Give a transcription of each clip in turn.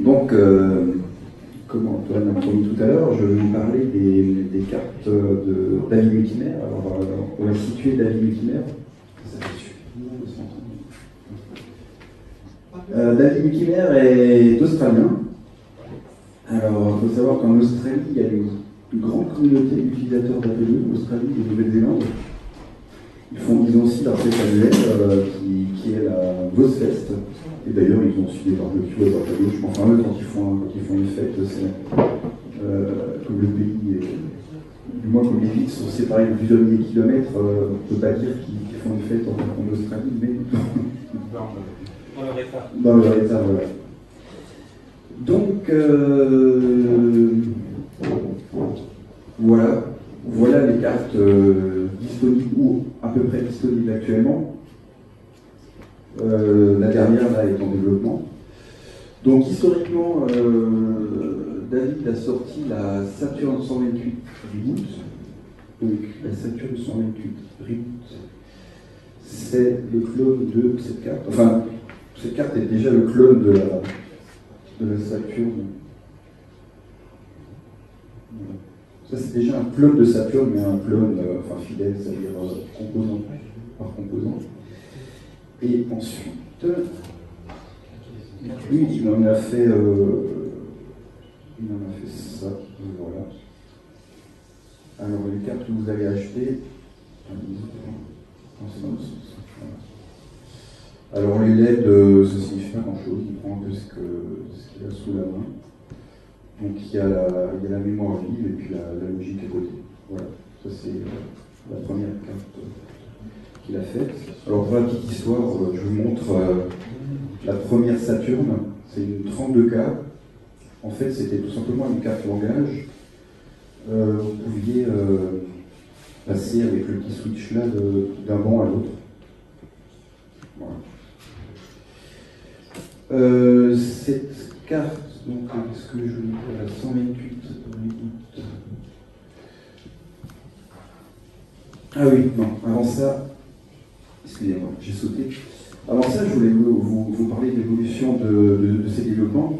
Donc, comme Antoine a promis tout à l'heure, je vais vous parler des cartes d'Ali Multimer. Alors, on va situer d'Ali Multimer. David Multimer est australien. Alors, il faut savoir qu'en Australie, il y a une grande communauté d'utilisateurs d'Apple, Australie et Nouvelle-Zélande. Ils ont aussi leur fête annuelle, qui est la Vosfest. Et d'ailleurs, ils ont aussi des barbecues à droite à gauche. Enfin, eux, quand ils font une fête, c'est comme le pays, du moins comme les villes sont séparées de plusieurs milliers de kilomètres, on ne peut pas dire qu'ils font une fête en Australie, mais dans leur état. Dans leur état, voilà. Donc, voilà les cartes disponibles ou à peu près disponibles actuellement. La dernière là est en développement. Donc historiquement, David a sorti la Saturn 128 Reboot. Donc la Saturn 128 Reboot, c'est le clone de cette carte. Enfin, cette carte est déjà le clone de la Saturn. Ça c'est déjà un clone de Saturn, mais un clone fidèle, c'est-à-dire composant par composant. Et ensuite, lui, il en a fait ça, voilà. Alors, les cartes que vous avez achetées, alors les LED, ça signifie pas grand-chose, il prend un peu ce qu'il a sous la main. Donc il y a la mémoire vive et puis la logique à côté. Voilà, ça c'est la première carte qu'il a faite. Alors pour la petite histoire, je vous montre la première Saturn, c'est une 32K. En fait, c'était tout simplement une carte langage. Vous pouviez passer avec le petit switch là d'un banc à l'autre. Voilà. Cette carte, donc, est-ce que je vais dire la 128 Reboot? Ah oui, non, avant ça, excusez-moi, j'ai sauté. Avant ça, je voulais vous parler de l'évolution de ces développements.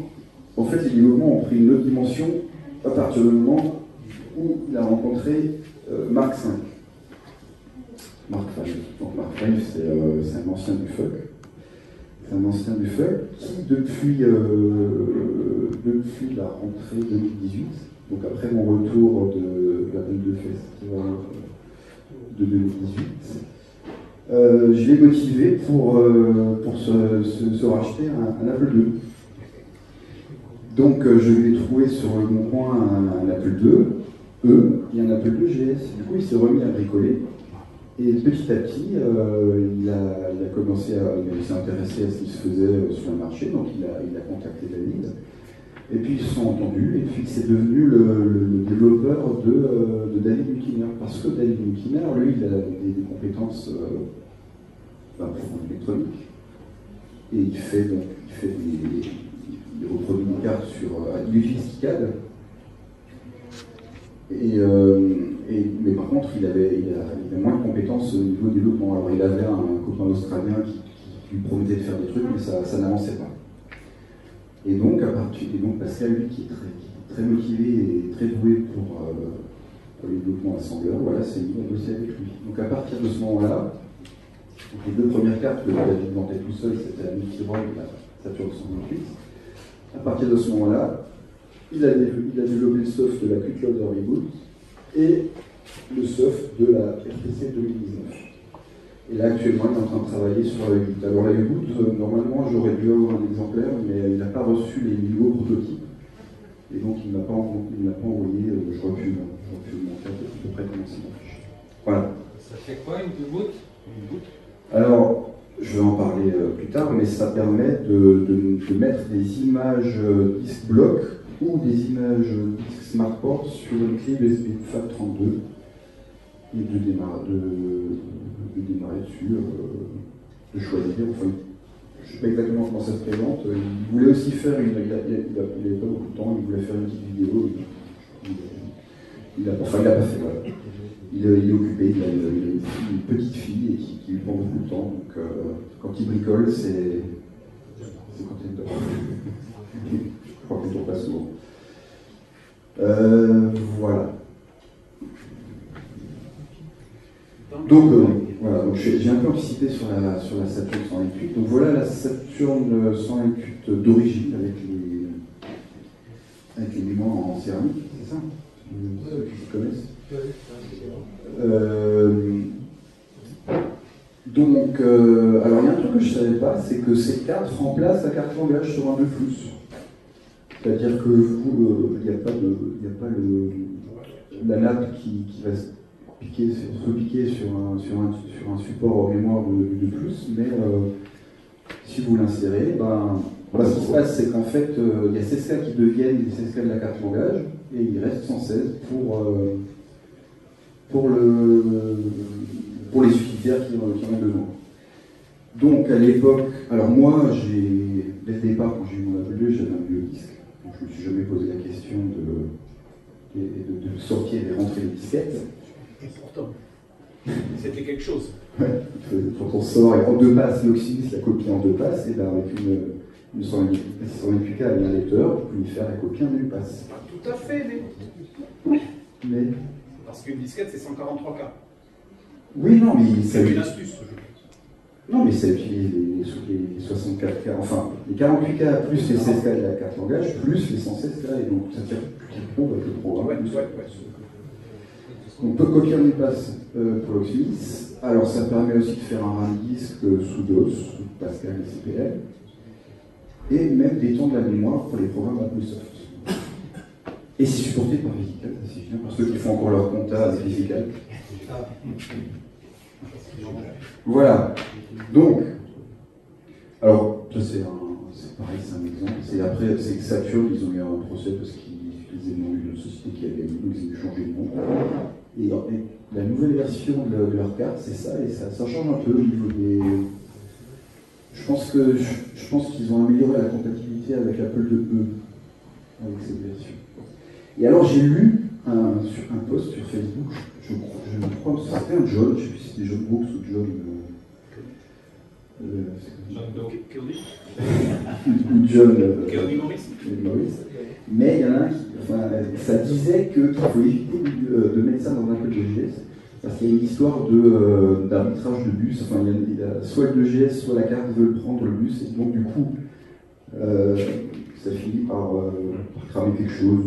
En fait, les développements ont pris une autre dimension à partir du moment où il a rencontré Mark V. Mark V. Donc Mark V, c'est un ancien du FUC. C'est un ancien du FUC qui, depuis la rentrée 2018, donc après mon retour de la Belle de Festival de 2018, je l'ai motivé pour se racheter un Apple II. Donc je lui ai trouvé sur le bon coin un Apple II et un Apple II GS. Du coup, il s'est remis à bricoler. Et petit à petit, il a commencé il s'est intéressé à ce qui se faisait sur le marché, donc il a contacté David. Et puis ils se sont entendus, et puis c'est devenu le développeur de David Multimer. Parce que David Multimer, lui, il a des compétences pour l'électronique. Et il reproduit une carte il utilise KiCad. Mais par contre, il avait moins de compétences au niveau développement. Alors il avait un copain australien qui lui promettait de faire des trucs, mais ça n'avançait pas. Et donc, Pascal, lui, qui est très motivé et très doué pour le développement assembleur, voilà, c'est lui, on bossait avec lui. Donc à partir de ce moment-là, les deux premières cartes que David inventait tout seul, c'était la Multiroy et la Saturn 128. À partir de ce moment-là, il a développé le soft de la Quick Loader Reboot et le soft de la RTC 2019. Et là, actuellement, il est en train de travailler sur la U8. Alors, la U8, normalement, j'aurais dû avoir un exemplaire, mais il n'a pas reçu les nouveaux prototypes. Et donc, il ne m'a pas envoyé. J'aurais pu le montrer à peu près comment ça marche. Voilà. Ça fait quoi, une U-Boot? Alors, je vais en parler plus tard, mais ça permet de mettre des images disque bloc ou des images disque SmartPort sur une clé USB FAT32 et de démarrer dessus, de choisir. Enfin, je ne sais pas exactement comment ça se présente. Il voulait aussi faire il n'avait pas beaucoup de temps, il voulait faire une petite vidéo. Il l'a pas fait. Voilà. Il est occupé, il a une petite fille et qui lui prend beaucoup de temps. Donc quand il bricole, c'est quand il dort. crois qu'on ne tourne pas souvent. Voilà. Donc, voilà, donc j'ai un peu anticipé sur la Saturn 128. Donc voilà la Saturn 128 d'origine avec les mémoires en céramique, c'est ça? Ceux qui se connaissent. Donc, alors il y a un truc que je ne savais pas, c'est que cette carte remplace la carte langage sur un 2 Plus. C'est-à-dire que vous, il n'y a pas la nappe qui va se piquer sur un support hors mémoire de 2 Plus, mais si vous l'insérez, ce qui se passe, c'est qu'en fait, il y a ces scales qui deviennent des scales de la carte langage, et il reste 116 pour les utilitaires qui en ont besoin. Donc à l'époque, alors moi, dès le départ, quand j'ai eu mon Apple II, j'avais un vieux disque, donc je ne me suis jamais posé la question de sortir et rentrer les disquettes. Pourtant, c'était quelque chose. Ouais, quand on sort et en 2 passes, l'Oxydis, la copie en 2 passes, et ben avec une 128K avec un lecteur, vous pouvez faire la copie en 1 passe. Tout à fait, mais... Parce qu'une disquette, c'est 143K. Oui, non, mais c'est une astuce. Non, mais ça utilise les 64K, enfin, les 48K plus les 16K de la carte langage, plus les 116K, et donc ça tire tout avec le programme. Ouais. On peut copier en passe pour l'Oxydis. Alors ça permet aussi de faire un RAM disque sous DOS, sous Pascal et CPL, et même d'étendre la mémoire pour les programmes Microsoft. Et c'est supporté par Visical, ça c'est bien, pour ceux qui font encore leur compta avec Visical. Voilà. Donc, alors, ça c'est pareil, c'est un exemple. C'est que Saturn, ils ont eu un procès parce qu'ils utilisaient le nom d'une société qui avait gagné, donc ils ont changé de nom. Et la nouvelle version de leur carte, c'est ça, et ça change un peu au niveau des... Je pense qu'ils ont amélioré la compatibilité avec Apple IIe, avec cette version. Et alors j'ai lu sur un post sur Facebook, je crois que c'était un John, je ne sais plus si c'était John Brooks ou John... John Morris. Mais il y en a un qui, ça disait qu'il faut éviter de mettre ça dans un peu de GS, parce qu'il y a une histoire d'arbitrage de bus, enfin il y a soit le GS, soit la carte veut prendre le bus, et donc du coup, ça finit par cramer quelque chose.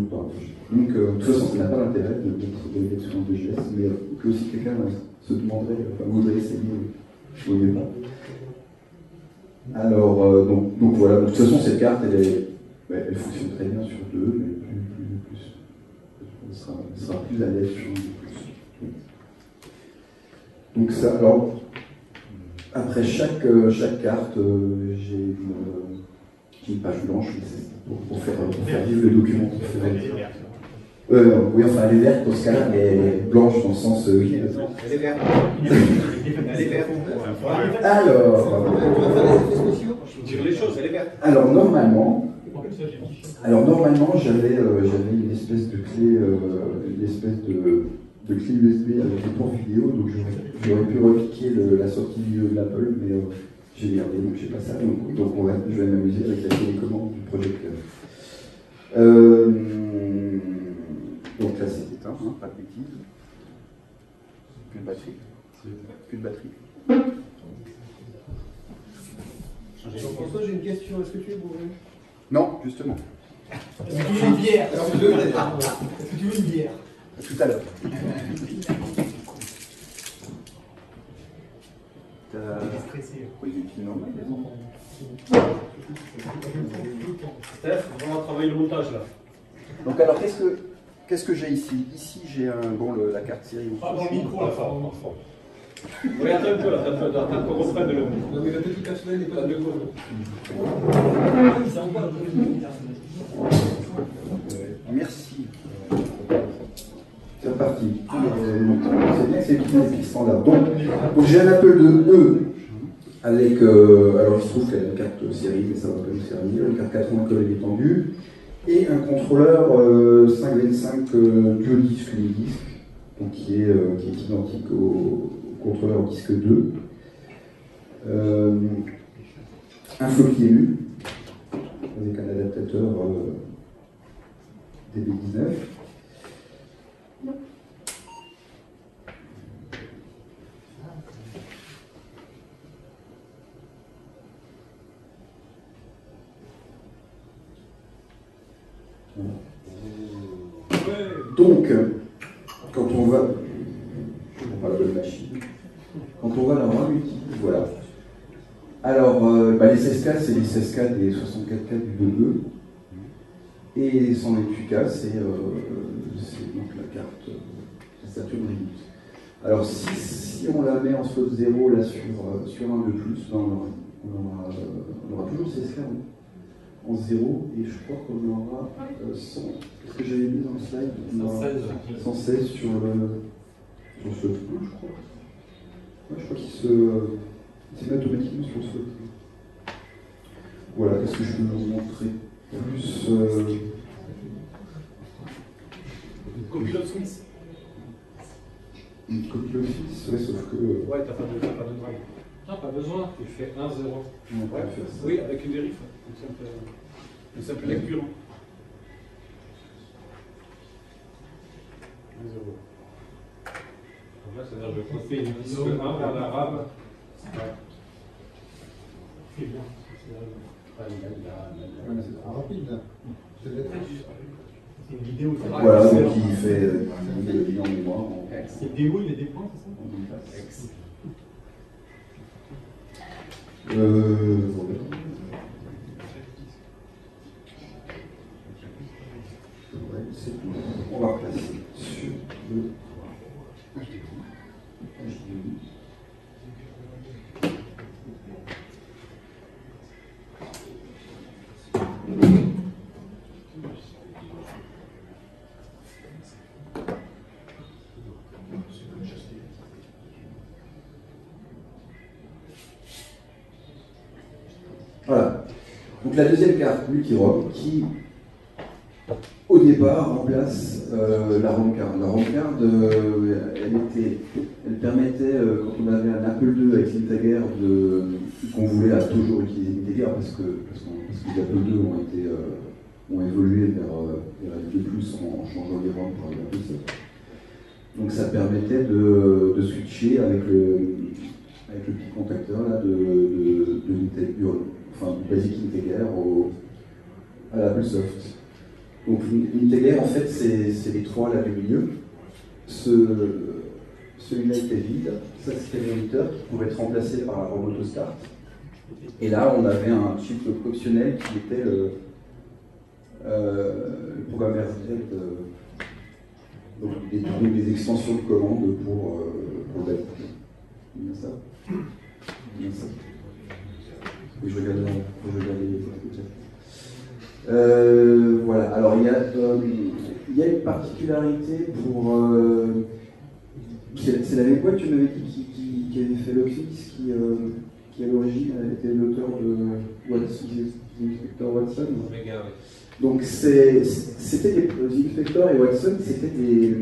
Donc de toute façon, ça n'a pas d'intérêt de mettre sur un GS, mais que si quelqu'un se demanderait, voudrait essayer, je ne pas. Alors, donc voilà, de toute façon, cette carte, elle fonctionne très bien sur 2, mais plus. Elle sera plus à l'aise sur 2 plus. Donc ça, alors, après chaque carte, j'ai une page blanche pour faire vivre le document. Oui, enfin, elle est verte pour ce cas-là, mais elle est blanche dans le sens... oui. Elle est verte. Elle est verte. Dire les choses, elle est verte. Alors normalement, j'avais une espèce de clé, de clé USB avec des ports vidéo, donc j'aurais pu repiquer la sortie vidéo de l'Apple, mais j'ai gardé, donc j'ai pas ça. Donc je vais m'amuser avec la télécommande du projecteur. Donc là c'est éteint, pas de bêtises. Plus de batterie. Jean-François, j'ai une question. Est-ce que tu es bourré? Non, justement. Est-ce que tu veux une bière? Est-ce que tu veux une bière? Tout à l'heure. Stressé. Oui, normal. Steph, on va travailler le montage là. Donc alors, qu'est-ce que j'ai ici? Ici, j'ai la carte série. Pas dans le micro, la forme. Oui, attends un peu, attends qu'on reprenne le... Non, mais la petite cache-là n'est pas de quoi. Merci. C'est reparti. C'est bien que c'est tout standard. Donc j'ai un Apple IIe avec. Alors il se trouve qu'elle a une carte série, mais ça va pas nous servir. Une carte 80 colle et étendue. Et un contrôleur 525 dual-disque unidisque, donc qui est identique au contrôleur disque 2. Un floppy ému avec un adaptateur DB19. Donc, quand on va, on parle de la machine, quand on va dans la multi, voilà. Alors, les 16K, c'est les 16K des 64K du 2E, et 128K, c'est donc la carte Saturn Remote. Alors, si on la met en slot 0 là sur un de plus, on aura toujours 16K en 0, et je crois qu'on aura 100. Qu'est-ce que j'avais mis dans le slide? 116 sur le slot 1, je crois. Ouais, je crois qu'il se met automatiquement sur le slot 1. Voilà, qu'est-ce que je peux vous montrer plus Une copie d'Office. Une copie d'Office, ouais, sauf que. Ouais, t'as pas de drive. Non, pas besoin, tu fais 1-0. On va faire ça. Oui, avec une vérif. Une simple lecture. 1-0. Donc là, c'est-à-dire que je copie une disque 1 vers l'arabe. C'est bien. C'est trop rapide là. C'est une vidéo. Voilà, donc il fait le bilan de mémoire en C'est des hauts, il y a des points, c'est ça? une place. Ouais, c'est tout. On va replacer sur le HDMI. Voilà. Donc la deuxième carte multi-ROM qui, au départ, remplace la ROM card. La ROM card, elle permettait, quand on avait un Apple II avec l'Integer, qu'on voulait toujours utiliser l'Integer parce que les Apple II ont évolué vers LP+, en changeant les ROM pour l'Apple II. Donc ça permettait de switcher avec le petit contacteur là, du Basic Integer à l'Applesoft. Donc l'Integer, en fait, c'est les trois là du milieu. Celui-là était vide, ça c'était le moniteur qui pouvait être remplacé par la ROM AutoStart. Et là, on avait un chip optionnel qui était le programme RZ, donc des extensions de commandes pour le basic. Bien ça. Bien ça. Et je regarde les voilà, alors il y a une particularité pour. C'est la même boîte, tu m'avais dit, qui avait fait l'Office, qui à l'origine était l'auteur de Inspector Watson. Donc c'était des Inspector et Watson, c'était des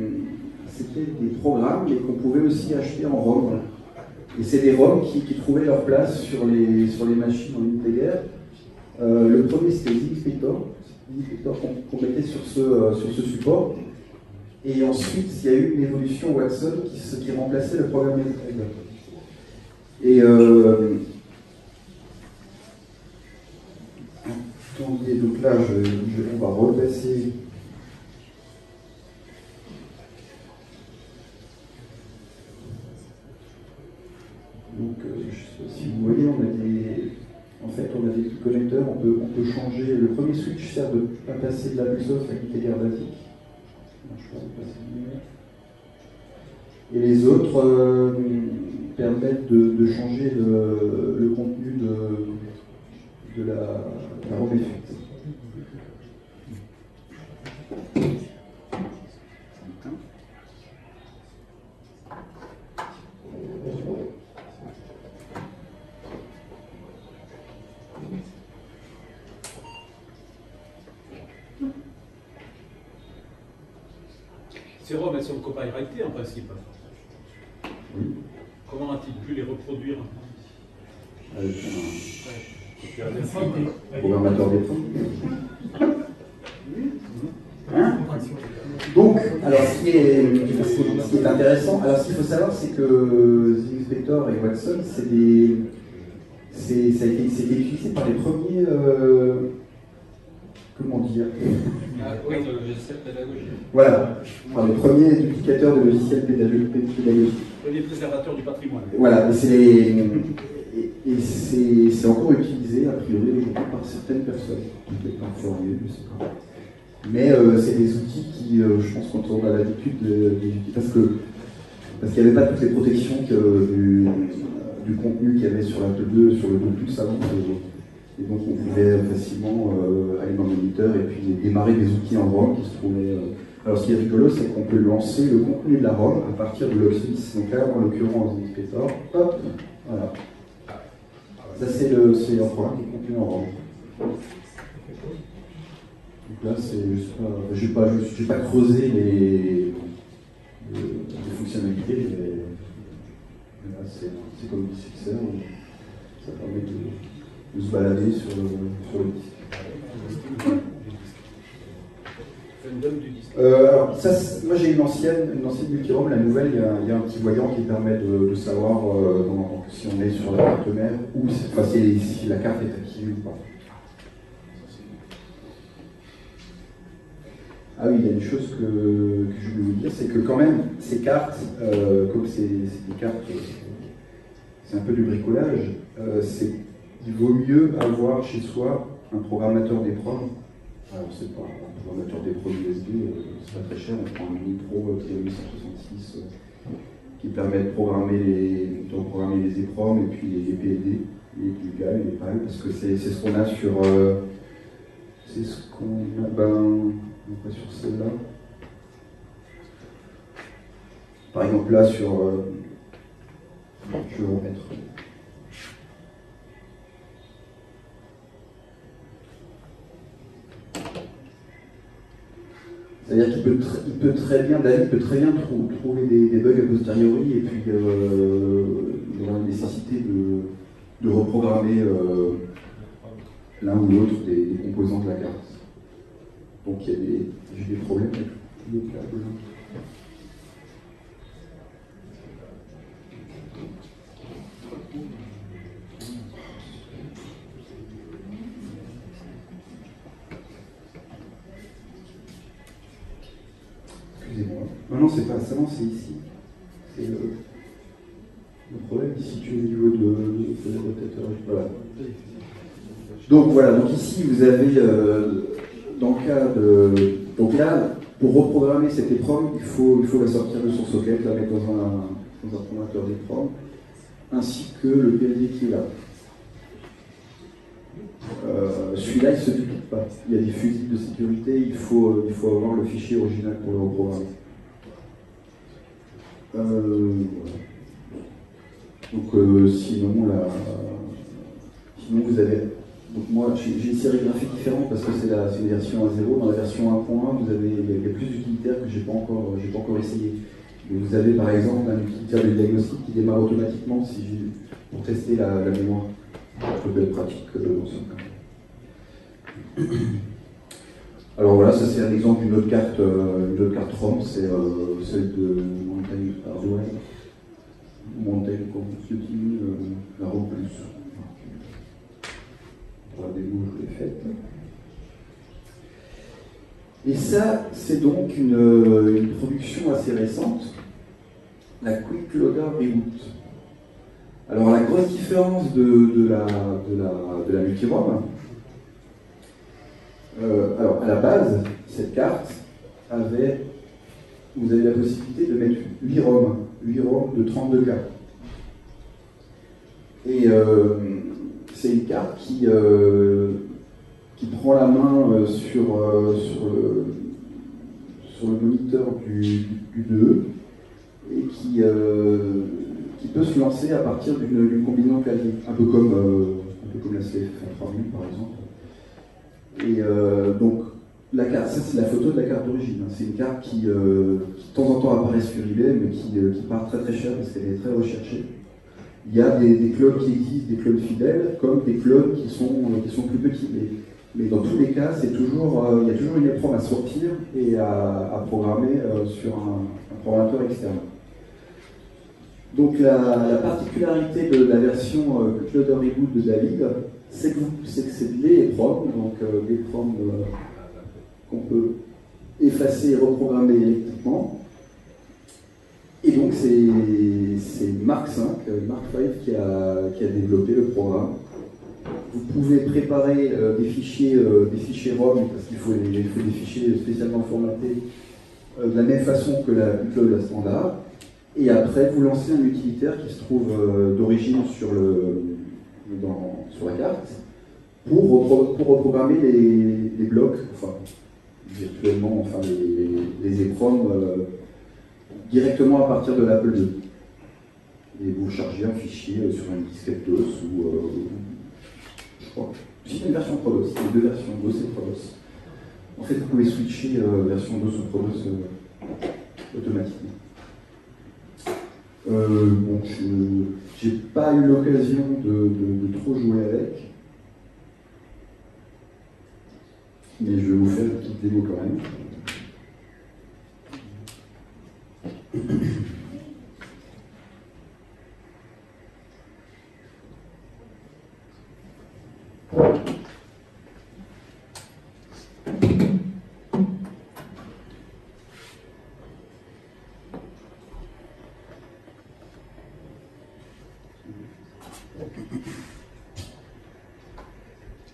programmes, mais qu'on pouvait aussi acheter en ROM. Et c'est des ROM qui trouvaient leur place sur les machines en Integer. Le premier c'était Inspector qu'on mettait sur ce support. Et ensuite, il y a eu une évolution Watson qui remplaçait le programme Integer. Et attendez, donc là, on va repasser. Donc, je sais pas si vous voyez, on a des connecteurs, on peut changer. Le premier switch sert à passer de l'Applesoft à l'Integer basique. Et les autres permettent de changer le contenu de la ROM effect. Ces ROM, elles sont copyrightées en principe. Oui. Comment a-t-il pu les reproduire? Avec un programmateur d'écran. Hein? Donc, alors ce qui est intéressant, alors ce qu'il faut savoir, c'est que The Inspector et Watson, c'était utilisé par les premiers, comment dire, Oui, le logiciel pédagogique. voilà, par les premiers duplicateurs de logiciels pédagogiques. Les préservateurs du patrimoine. Voilà, et c'est encore utilisé, a priori, aujourd'hui par certaines personnes, peut-être pas formées, je sais pas. Mais c'est des outils qui, je pense, quand on a l'habitude d'utiliser, parce qu'il n'y avait pas toutes les protections du contenu qu'il y avait sur l'Apple II, sur le Bluetooth avant, et donc on pouvait facilement aller dans le moniteur et puis démarrer des outils en ROM qui se trouvaient. Alors ce qui est rigolo, c'est qu'on peut lancer le contenu de la ROM à partir de Locksmith. Donc là, en l'occurrence, Inspector, hop, voilà. Ça c'est un programme qui est contenu en ROM. Donc là, je n'ai pas creusé les fonctionnalités, mais là, c'est comme du Fixer, ça permet de se balader sur le disque. Alors, ça, moi j'ai une ancienne multi-ROM, la nouvelle, il y a un petit voyant qui permet de savoir si on est sur la carte mère ou si la carte est activée ou pas. Ah oui, il y a une chose que je voulais vous dire, c'est que quand même, ces cartes, comme c'est des cartes, c'est un peu du bricolage, il vaut mieux avoir chez soi un programmateur d'épreuve. Alors c'est pas un programmateur d'épreuve USB, c'est pas très cher, on prend un Mini Pro TM866 qui permet de programmer les EPROM et puis les PLD, les GUGAL, les PAL, parce que c'est ce qu'on a sur... c'est ce qu'on a... pas sur celle-là. Par exemple là sur... je vais remettre... C'est-à-dire qu'il peut très bien trouver des bugs a posteriori et puis il y aura une nécessité de reprogrammer l'un ou l'autre des composants de la carte. Donc j'ai des problèmes avec le câble. Excusez-moi. Non, c'est pas ça, non, c'est ici. C'est le problème est situé au niveau de la rotateur. Voilà. Donc voilà, donc ici vous avez dans le cas de... Donc là, pour reprogrammer cette épreuve, il faut la sortir de son socket, la mettre dans un programmateur d'épreuve, ainsi que le PLD qui est là. Celui-là, il ne se duplique pas. Il y a des fusibles de sécurité, il faut avoir le fichier original pour le reprogrammer. Voilà. Donc sinon vous avez... Donc moi, j'ai une sérigraphie différente parce que c'est la version 1.0. Dans la version 1.1, il y a plus d'utilitaires que j'ai pas encore essayé. Et vous avez par exemple un utilitaire de diagnostic qui démarre automatiquement pour tester la mémoire. C'est une belle pratique dans ce cas. Alors voilà, ça c'est un exemple d'une autre carte ROM, c'est celle de Mountain Hardware, Mountain Computing, la ROM Plus. Pour la démo, je l'ai faite. Et ça, c'est donc une production assez récente, la Quick Loader Reboot. Alors la grosse différence de la multi-ROM, alors à la base, cette carte vous avez la possibilité de mettre 8 ROM de 32K. Et c'est une carte qui prend la main sur le moniteur du 2 et qui peut se lancer à partir d'une combinaison clavier, un peu comme la CF3000 par exemple. Et donc la carte, ça c'est la photo de la carte d'origine. Hein. C'est une carte qui de temps en temps apparaît sur eBay, mais qui part très très cher parce qu'elle est très recherchée. Il y a des clones qui existent, des clones fidèles, comme des clones qui sont plus petits. Mais dans tous les cas, il y a toujours une EPROM à sortir et à programmer sur un programmateur externe. Donc la particularité de la version Cloud Reboot de David, c'est que c'est de l'EPROM, donc l'EPROM qu'on peut effacer et reprogrammer électriquement. Et donc c'est Mark V qui a développé le programme. Vous pouvez préparer des fichiers ROM, parce qu'il faut des fichiers spécialement formatés de la même façon que la Cloud standard. Et après, vous lancez un utilitaire qui se trouve d'origine sur la carte pour reprogrammer les blocs, enfin virtuellement, enfin les EPROM directement à partir de l'Apple II. Et vous chargez un fichier sur une disquette DOS ou je crois. Si c'est une version ProDOS, il y a deux versions, DOS et ProDOS. En fait, vous pouvez switcher version DOS ou ProDOS automatiquement. Bon, j'ai pas eu l'occasion de trop jouer avec, mais je vais vous faire une petite démo quand même.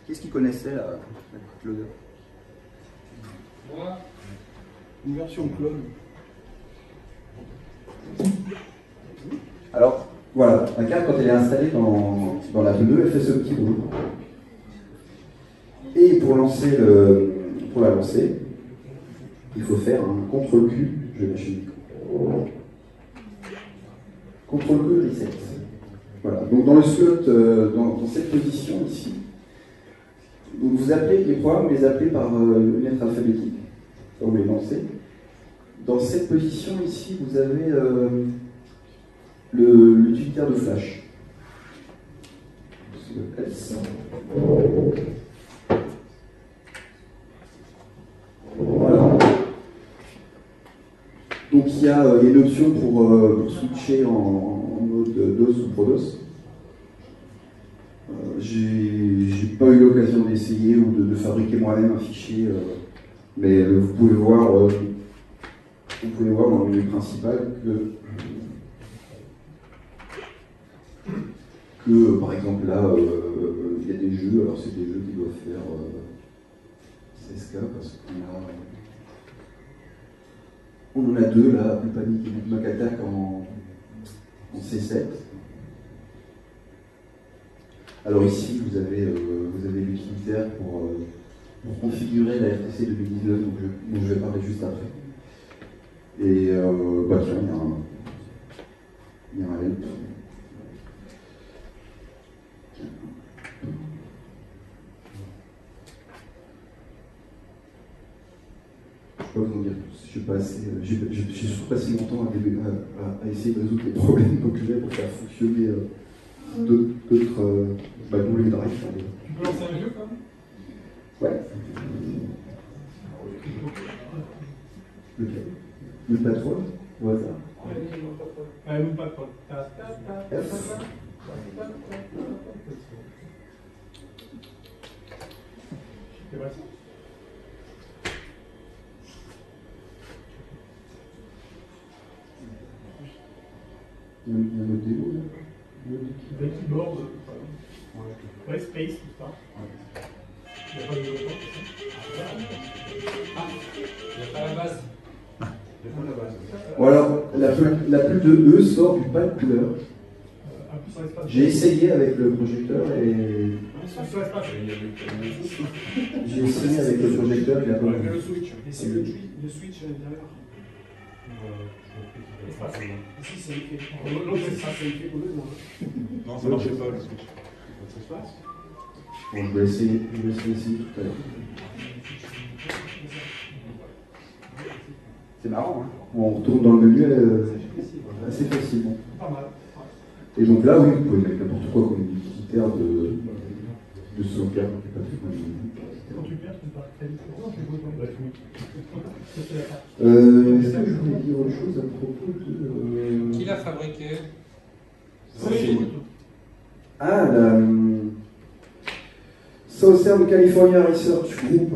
Qu'est-ce qu'ils connaissaient la Cloud? Moi, Une version clone. Alors, voilà, la carte, quand elle est installée dans l'Apple II, elle fait ce petit bruit. Et pour la lancer, il faut faire un CTRL-Q, je vais lâcher le micro. CTRL-Q reset. Voilà, donc dans le slot, dans cette position ici, donc vous appelez les programmes, vous les appelez par une lettre alphabétique, vous les lancez. Dans cette position ici, vous avez l'utilitaire de flash. Le S. Voilà. Donc il y a une option pour switcher en mode DOS ou ProDOS. J'ai pas eu l'occasion d'essayer ou de fabriquer moi-même un fichier, mais vous pouvez voir dans le menu principal que par exemple là, il y a des jeux, alors c'est des jeux qui doivent faire 16K parce qu'on en a deux là, Apple Panic et Mac Attack en C7. Alors ici, vous avez l'utilitaire pour configurer la RTC 2019, dont je vais parler juste après. Et tiens, il y a un help. Je ne peux pas vous en dire plus. J'ai surpassé mon temps à essayer de résoudre les problèmes populaires pour faire fonctionner d'autres les drives. tu peux lancer un jeu quand même? Ouais. Lequel? Le patron au hasard. Même pas trop. F. C'est vrai ça? Il y a un autre démo là. Des keyboards, ouais, space, tout ça. Il n'y a pas de développement, c'est ça? Ah, il n'y a pas la base. Bon alors, la plus de E sort du pas de couleur. J'ai essayé avec le projecteur et... J'ai essayé avec le projecteur, il a pas mal. Le switch. Et c'est le switch à l'intérieur. Ici, c'est écrit. L'autre, c'est ça, c'est écrit pour le nom. Non, ça marchait pas le switch. Ça se passe. Bon, je vais essayer tout à l'heure. C'est marrant, hein. On retourne dans le menu assez facilement. Pas mal. Et donc là, oui, vous pouvez mettre n'importe quoi comme utilitaire de sauvegarde du patrimoine. Quand tu perds, tu pars très vite. Non, c'est beau, bref, oui. Est-ce que je voulais dire autre chose à propos de... Qui l'a fabriqué? Ça, c'est... Ah, la... Southern California Research Group.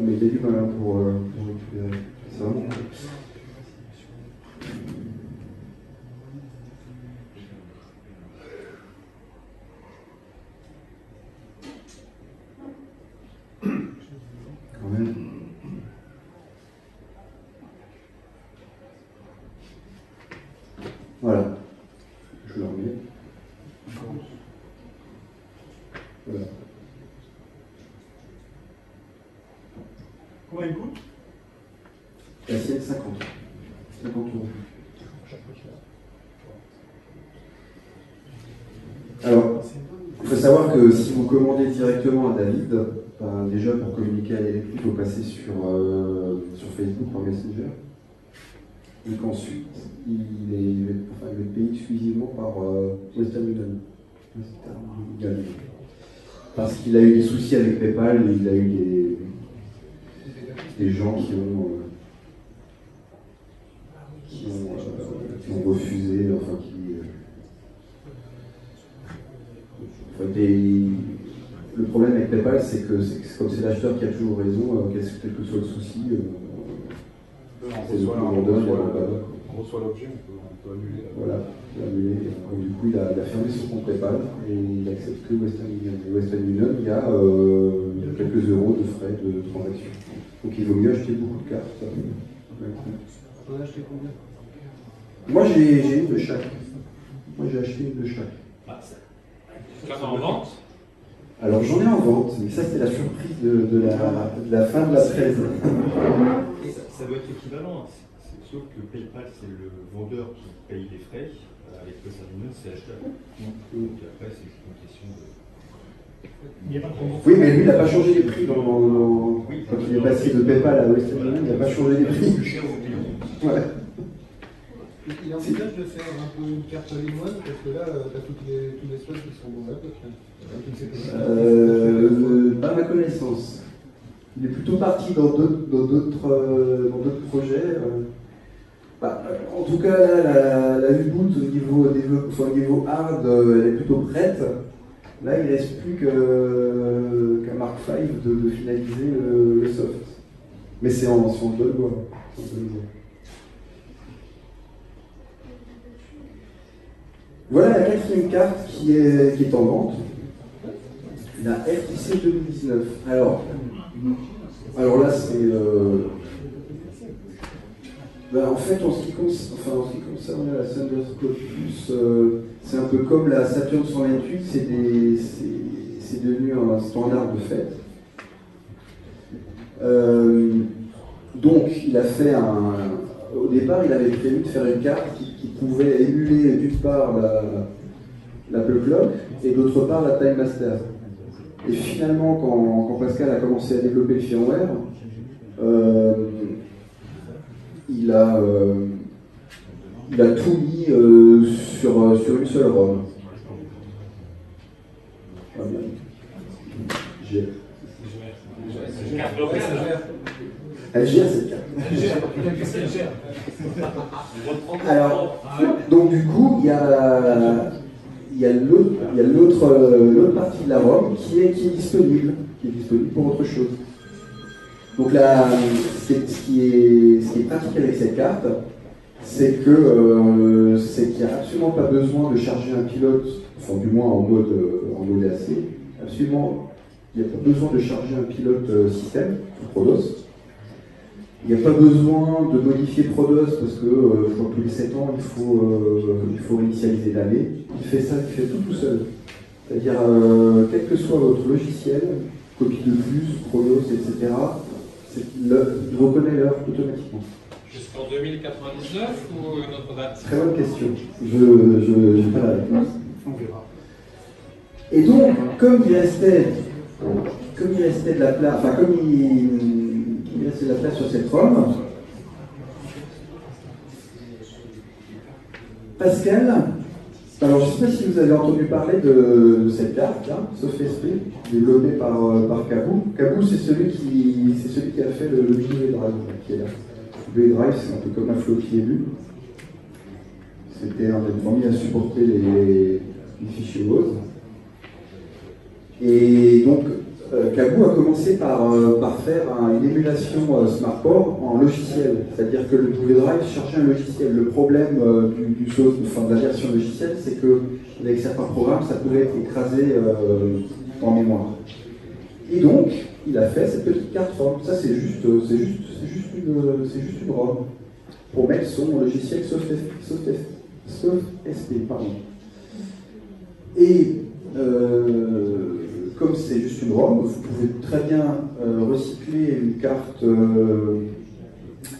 Mais il y a du mal pour récupérer. C'est vraiment... Quand même. Voilà. Je le remets. Voilà. Combien il coûte? La sienne, 50. 50 euros. Alors, il faut savoir que si vous commandez directement à David, déjà pour communiquer avec lui, il faut passer sur Facebook par Messenger. Et qu'ensuite, il va être payé exclusivement par Western Union. Parce qu'il a eu des soucis avec PayPal et il a eu des gens qui ont refusé, enfin le problème avec PayPal, c'est que comme c'est l'acheteur qui a toujours raison, quel que soit le souci, c'est le commandeur qui a pas. On reçoit l'objet, on peut annuler. Voilà, il a annulé. Donc, du coup, il a fermé son compte PayPal et il accepte que Western Union. Et Western Union, il y a quelques euros de frais de transaction. Donc il vaut mieux acheter beaucoup de cartes. On a acheté combien? Moi j'ai une de chaque. Moi j'ai acheté une de chaque. Tu en as en vente? Alors j'en ai en vente, mais ça c'était la surprise de la fin de la 13. Ça doit être équivalent, sauf que PayPal c'est le vendeur qui paye les frais, avec Western Union c'est l'acheteur. Donc après c'est juste une question de... Il n'y a pas de promotion. Oui, mais lui il n'a pas changé les prix quand il est passé de PayPal à Western Union, il n'a pas changé les prix. Plus cher au client. Ouais. Il envisage de faire un peu une carte limoine, parce que là, tu as tous les slots qui sont vendables. Pas à ma connaissance. Il est plutôt parti dans d'autres projets. En tout cas, là, la U-Boot au niveau hard, elle est plutôt prête. Là, il ne reste plus qu'à Mark V de finaliser le soft. Mais c'est en bonne voie. Voilà la quatrième carte qui est en vente. La RTC 2019. Alors là, c'est... en fait, en ce qui concerne la Thunderscope Plus, c'est un peu comme la Saturn 128, c'est devenu un standard de fait. Donc, il a fait au départ, il avait prévu de faire une carte qui pouvait émuler d'une part l'Apple Clock et d'autre part la Time Master. Et finalement, quand Pascal a commencé à développer le firmware, il a tout mis sur une seule ROM. Elle gère cette carte. Alors, donc du coup, il y a l'autre partie de la ROM qui est disponible pour autre chose. Donc là, ce qui est pratique avec cette carte, c'est qu'il n'y a absolument pas besoin de charger un pilote, enfin du moins en mode AC, absolument, il n'y a pas besoin de charger un pilote système, Prodos. Il n'y a pas besoin de modifier Prodos parce que je crois que tous les 7 ans, il faut initialiser l'année. Il fait tout seul. C'est-à-dire, quel que soit votre logiciel, copie de plus, Prodos, etc., il reconnaît l'heure automatiquement. Jusqu'en 2099 ou une autre date? Très bonne question. Je n'ai pas la réponse. On verra. Et donc, comme il restait de la place, enfin comme il restait de la place sur cette ROM, Pascal, alors je ne sais pas si vous avez entendu parler de cette carte là, SoftSP, développée par Kabou. Kabou, c'est celui qui a fait le WDrive qui est là. WDrive, c'est un peu comme un floppy élu. C'était un des premiers à supporter les fichiers WOZ. Et donc, Kabou a commencé par faire une émulation SmartPort en logiciel. C'est-à-dire que le WDrive cherchait un logiciel. Le problème de la version logicielle, c'est qu'avec certains programmes, ça pouvait être écrasé en mémoire. Et donc, il a fait cette petite carte ROM. Ça, c'est juste une ROM pour mettre son logiciel SoftSP. Pardon. Et comme c'est juste une ROM, vous pouvez très bien recycler une carte,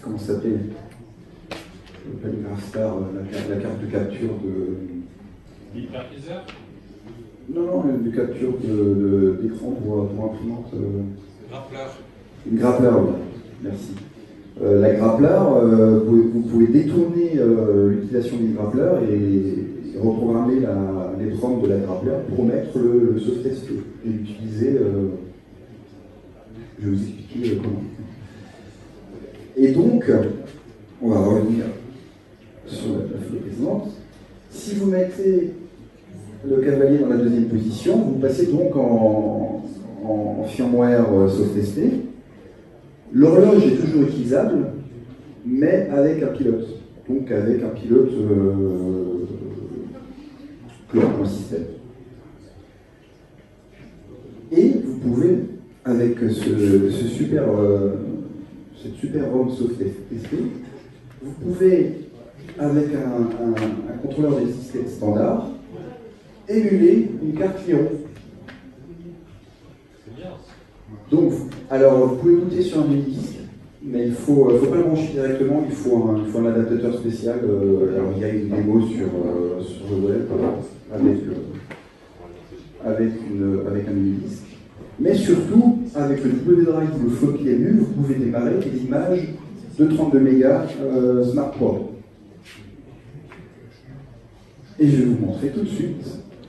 comment ça s'appelle, pas une Grafstar, la carte de capture de... Hyperviseur. Non, de capture d'écran pour imprimante. Grappleur. Une Grappler, oui. Merci. La Grappler, vous pouvez détourner l'utilisation d'une Grappler et reprogrammer les ROM de la Grappler pour mettre le SoftSP et l'utiliser. Je vais vous expliquer comment. Et donc, on va revenir sur la folie précédente. Si vous mettez le cavalier dans la deuxième position, vous passez donc en firmware SoftSP. L'horloge est toujours utilisable, mais avec un pilote. Donc avec un pilote dans le système. Et vous pouvez, avec cette super ROM SoftSP, vous pouvez, avec un contrôleur des disquettes standard, émuler une carte Lyron. Donc, alors, vous pouvez booter sur un mini-disque, mais il ne faut pas le brancher directement, il faut un adaptateur spécial. Alors, il y a une démo sur le web avec un mini-disque. Mais surtout, avec le WDrive ou le floppy ému, vous pouvez démarrer des images de 32 mégas SmartPort. Et je vais vous montrer tout de suite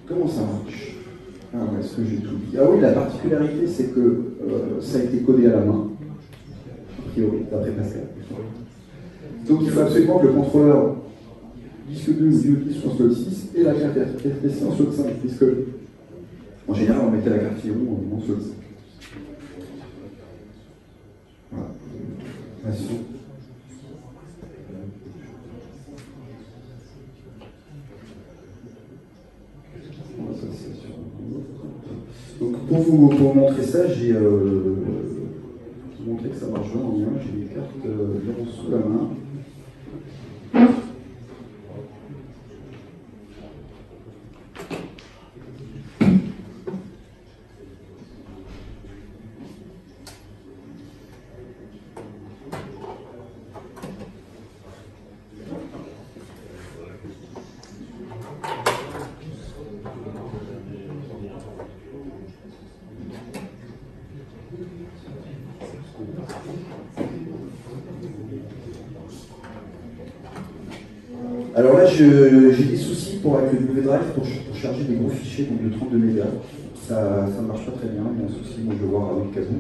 comment ça marche. Ah, est-ce que j'ai tout dit? Ah oui, la particularité, c'est que ça a été codé à la main, a priori, d'après Pascal. Donc il faut absolument que le contrôleur disque 2 ou disque soit en slot 6 et la carte RPC en slot 5, puisque en général on mettait la carte Lyron en slot 5. Voilà. Merci. Donc pour montrer ça, j'ai montré que ça marche vraiment bien. J'ai des cartes Lyron sous la main. Alors là, j'ai des soucis avec le WDrive pour charger des gros fichiers donc de 32 mégas. Ça ne marche pas très bien, il y a un souci, moi je vais voir avec Kabou.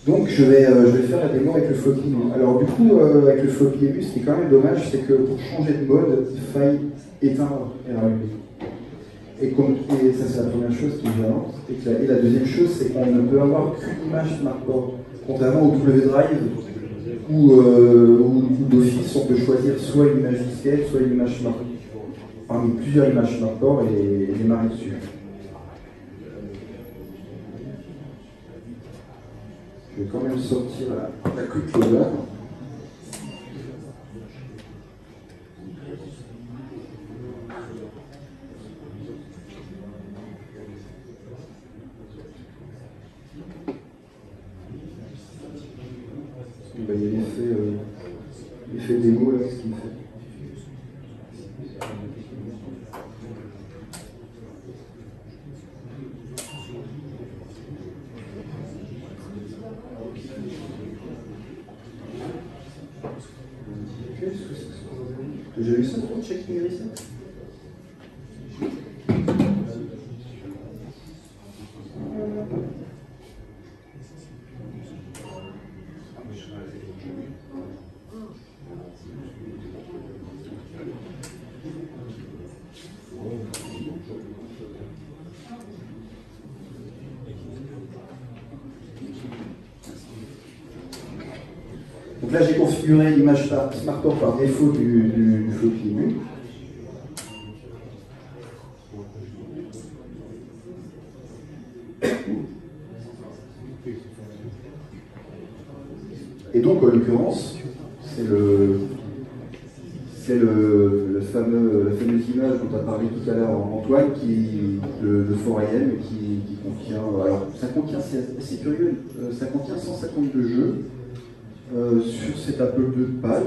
Donc je vais faire la démo avec le floppy ému. Alors du coup, avec le floppy ému, ce qui est quand même dommage, c'est que pour changer de mode, il faille éteindre et rallumer. Et ça c'est la première chose qui est gênante. Et la deuxième chose, c'est qu'on ne peut avoir qu'une image SmartPort. Contrairement au WDrive, où d'office on peut choisir soit une image disquette, soit une image SmartPort. Parmi plusieurs images SmartPort et démarrer dessus. Je vais quand même sortir la quick loader. Il y a l'effet démo là, ce qu'il fait. Qu'est-ce que c'est que j'ai vu ça pour checking reset? Donc là, j'ai configuré l'image SmartPort par défaut du floppy mu. Et donc, en l'occurrence, c'est la fameuse image dont a parlé tout à l'heure Antoine, de ForAM, qui contient, alors ça contient, c'est assez curieux, ça contient 152 jeux sur cet Apple II de PAL,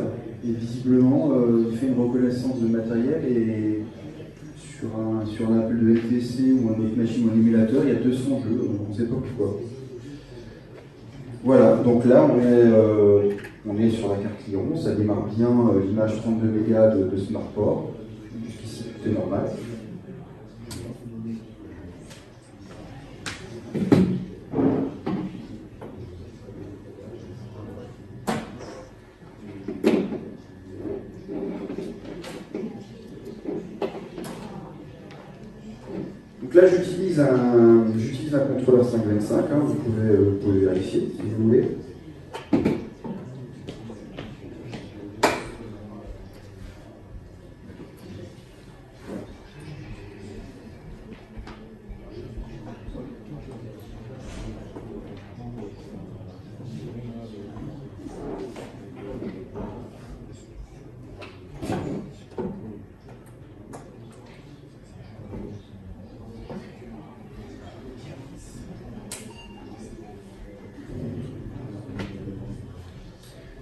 et visiblement il fait une reconnaissance de matériel, et sur un Apple II LTC ou une autre machine ou un émulateur, il y a 200 jeux, on ne sait pas pourquoi. Voilà, donc là on est sur la carte Lion, ça démarre bien l'image 32 mégas de SmartPort, jusqu'ici tout est normal. Donc là j'utilise un contrôleur 525, hein, vous pouvez vérifier si vous voulez.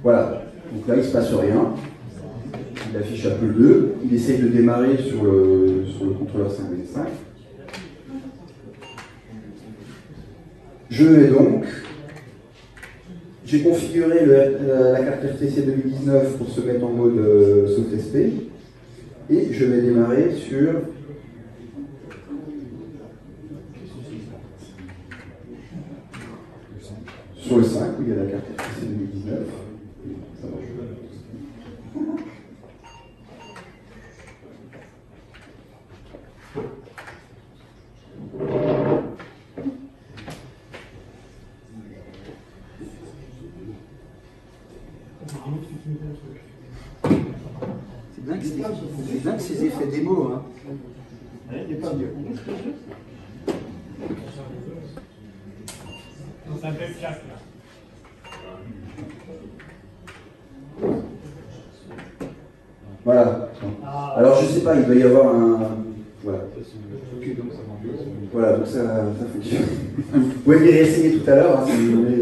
Voilà, donc là il ne se passe rien, il affiche Apple II, il essaye de démarrer sur le contrôleur 525. Je vais donc, j'ai configuré la carte RTC 2019 pour se mettre en mode SoftSP, et je vais démarrer sur le 5 où il y a la carte RTC 2019. Ça marche. C'est dingue ces effets démo. Hein. Il n'est pas mieux. C'est un peu classe là. Voilà. Alors je sais pas, il doit y avoir un. Voilà. Voilà, donc ça fonctionne. Vous pouvez les réessayer tout à l'heure, hein, si vous voulez.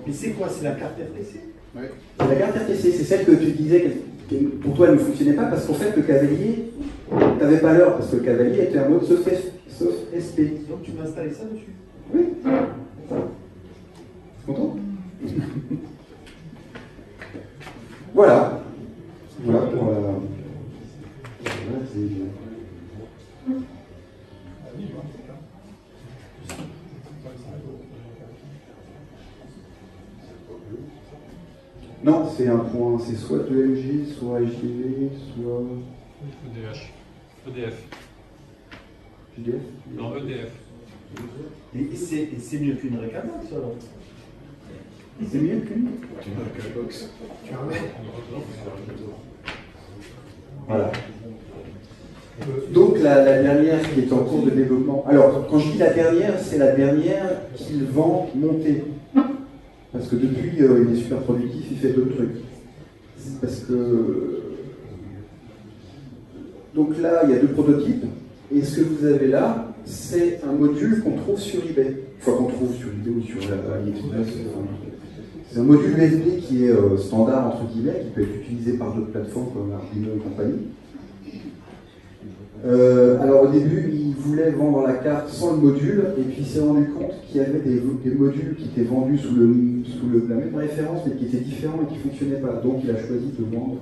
Mais c'est quoi? C'est la carte RTC? Ouais. C'est la carte RTC, c'est celle que tu disais que pour toi elle ne fonctionnait pas parce qu'en fait le cavalier, tu n'avais pas l'heure parce que le cavalier était en mode sauf SP. Donc tu m'as installé ça dessus? Oui. Content? Voilà. Voilà pour la. Voilà, c'est. Non, c'est un point, c'est soit 2MG, soit HDV, soit. EDF. JDF. Non, EDF. Et c'est mieux qu'une récalbox alors? C'est mieux qu'une. Voilà. Donc la dernière qui est en cours de développement. Alors, quand je dis la dernière, c'est la dernière qu'il vend montée. Parce que depuis, il est super productif, il fait d'autres trucs. Parce que. Donc là, il y a deux prototypes. Et ce que vous avez là, c'est un module qu'on trouve sur eBay. Enfin, qu'on trouve sur eBay ou sur AliExpress. C'est un module USB qui est standard, entre guillemets, qui peut être utilisé par d'autres plateformes comme Arduino et compagnie. Alors au début, il voulait vendre la carte sans le module, et puis il s'est rendu compte qu'il y avait des modules qui étaient vendus sous la même référence, mais qui étaient différents et qui ne fonctionnaient pas. Donc il a choisi de vendre,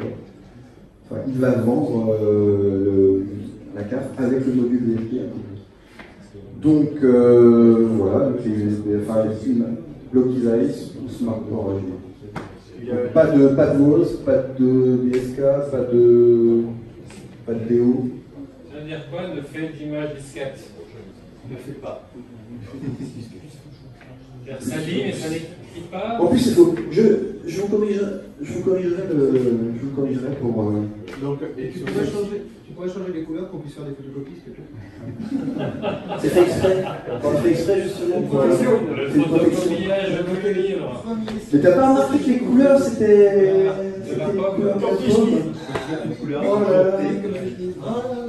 enfin il va vendre la carte avec le module VFD. Donc voilà, le clé USB, enfin block device ou smart port. Pas de VOS, pas de BSK, pas de DO. Ça veut dire quoi le fait d'image disquette? Ne fais pas. Ça lit, mais ça n'écrit pas. En plus, il faut. Je vous corrigerai pour. Donc, et tu pourrais changer les couleurs pour qu'on puisse faire des photocopies, s'il te plaît. C'est fait exprès. On fait exprès justement pour. Le photocopiage de livre. Mais t'as pas remarqué que les couleurs c'était. De la pomme. Oh là là.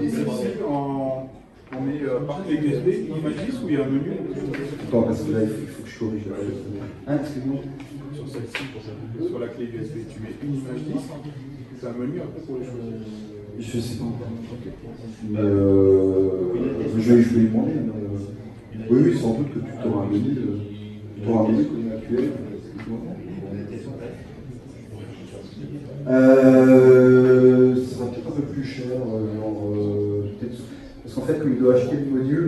Et celle-ci, on met par clé USB, image 10 ou il y a un menu? Attends, parce que là, il faut que je corrige. Ah, excuse-moi. Sur celle-ci, sur la clé USB, tu mets une image 10, c'est un menu après pour les choses. Je sais pas encore. Mais je vais lui demander. Oui, oui, sans doute que tu auras un menu. Tu auras un menu comme actuel. Ça sera peut-être un peu plus cher. Parce qu'en fait, comme il doit acheter le module,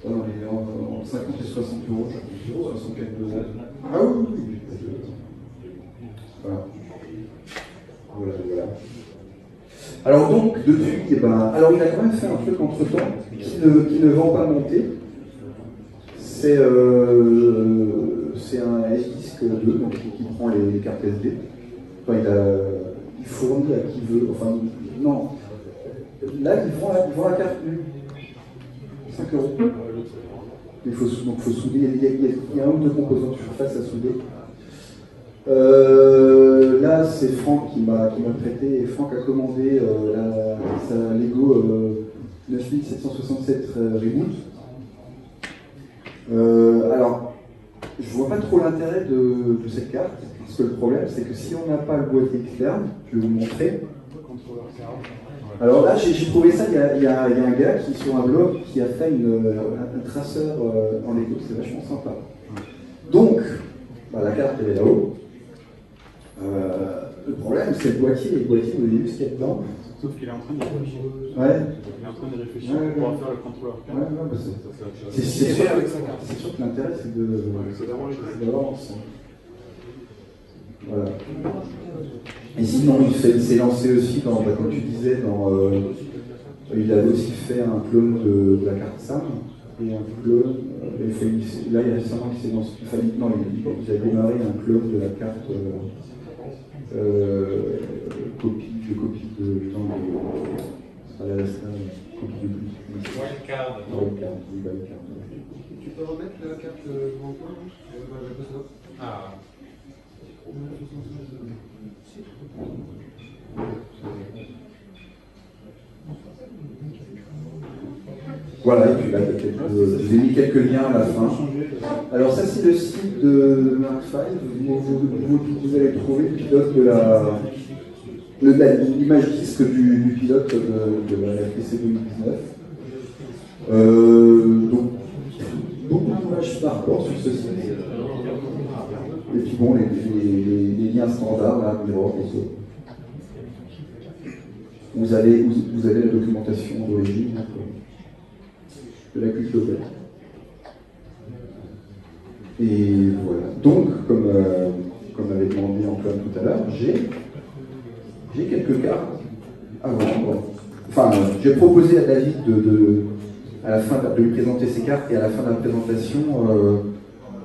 entre 50 et 60 euros, 64 euros. Ah oui, oui, oui. Voilà. Voilà. Alors donc, depuis, eh ben, alors il a quand même fait un truc entre-temps qui ne vend pas monter. C'est un SDisk 2 donc, qui prend les cartes SD. Enfin, il fournit à qui veut. Enfin, non. Là, il vend la carte 5 euros. Il faut souder. Il y a un ou deux composants de surface à souder. Là, c'est Franck qui m'a prêté, et Franck a commandé sa Lego 9767 Reboot. Alors, je vois pas trop l'intérêt de cette carte, parce que le problème, c'est que si on n'a pas le boîtier externe, je vais vous montrer. Alors là, j'ai trouvé ça, il y a un gars qui, sur un blog, qui a fait un traceur en Lego, c'est vachement sympa. Donc, la carte, elle est là-haut. Le problème, c'est le boîtier. Le boîtier, vous avez vu ce qu'il y a dedans. Sauf qu'il est en train de réfléchir. Ouais. Il est en train de réfléchir pour pouvoir faire le contrôleur. C'est sûr que l'intérêt, c'est d'avoir ça. Voilà. Et sinon, il s'est lancé aussi dans, comme tu disais, il avait aussi fait un clone de la carte SAM. Et un clone, là il y a récemment qu'il s'est lancé, il a démarré un clone de la carte copie de Alaska, copie de plus. Wildcard. Tu peux remettre la carte devant toi, Ah. Voilà, et puis là, j'ai mis quelques liens à la fin. Alors ça, c'est le site de Mark V. Vous allez trouver le pilote de l'image disque du pilote de la RTC 2019. Donc, beaucoup d'images par rapport sur ce site. Et puis bon, les liens standards, là, vous avez la documentation d'origine de la culture. Et voilà. Donc, comme avait demandé Antoine tout à l'heure, j'ai quelques cartes à vendre. Enfin, j'ai proposé à David à la fin de lui présenter ses cartes, et à la fin de la présentation,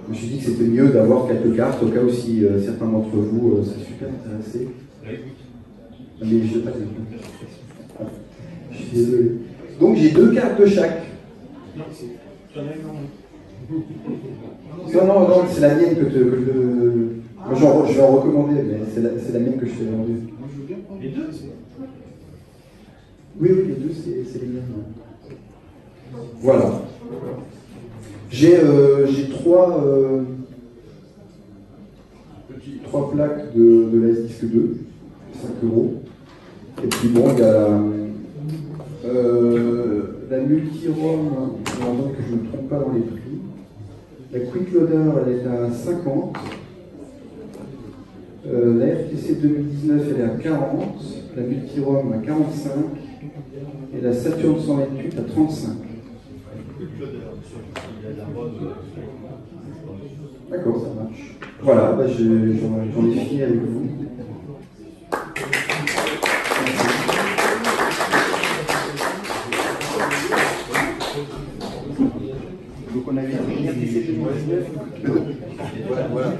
je me suis dit que c'était mieux d'avoir quelques cartes au cas où si certains d'entre vous seraient super intéressés. Mais je sais pas. Je suis désolé. Donc j'ai 2 cartes de chaque. Non, c'est la mienne que moi, je vais en recommander, mais c'est la mienne que je t'ai vendue. Les deux? Oui, les deux, c'est les miennes. Voilà. J'ai 3 plaques de la SDisk 2, 5 euros. Et puis bon, il y a La multi-ROM, donc que je ne me trompe pas dans les prix. La Quick Loader, elle est à 50. La RTC 2019, elle est à 40. La multi-ROM à 45. Et la Saturn 128 à 35. D'accord, ça marche. Voilà, bah j'en ai fini avec vous. Donc on avait dit RTC 2019. Voilà.